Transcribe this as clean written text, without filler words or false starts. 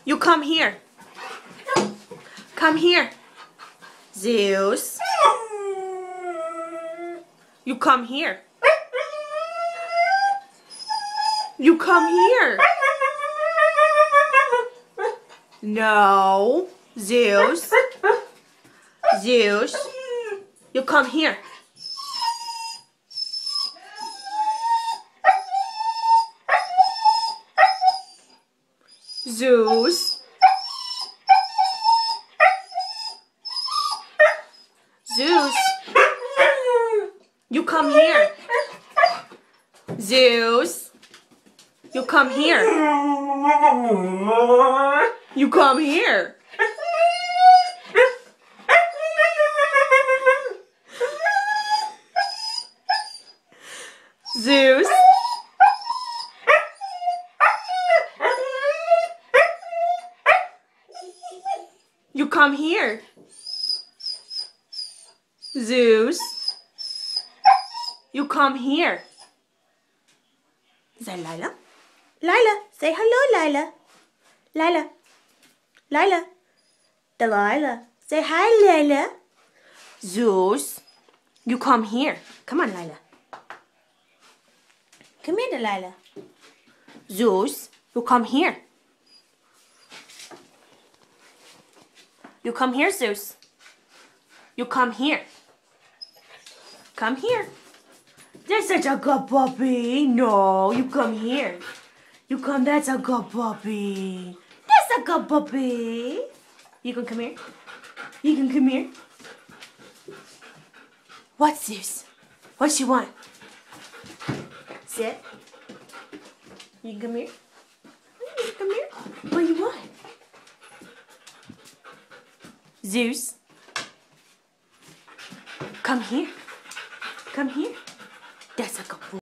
You come here. Come here. Zeus. You come here. You come here. No. Zeus. Zeus. You come here. Zeus. Zeus. You come here. Zeus. You come here. You come here. Zeus. You come here. Zeus. You come here. Is that Lila? Lila, say hello, Lila. Lila. Lila. Delilah. Say hi, Lila. Zeus. You come here. Come on, Lila. Come here, Delilah. Zeus. You come here. You come here, Zeus. You come here. Come here. That's such a good puppy. No, you come here. You come, that's a good puppy. That's a good puppy. You can come here. You can come here. What's this? What you want? Sit. You can come here. You can come here. What do you want? Zeus. Come here. Come here. That's a good boy.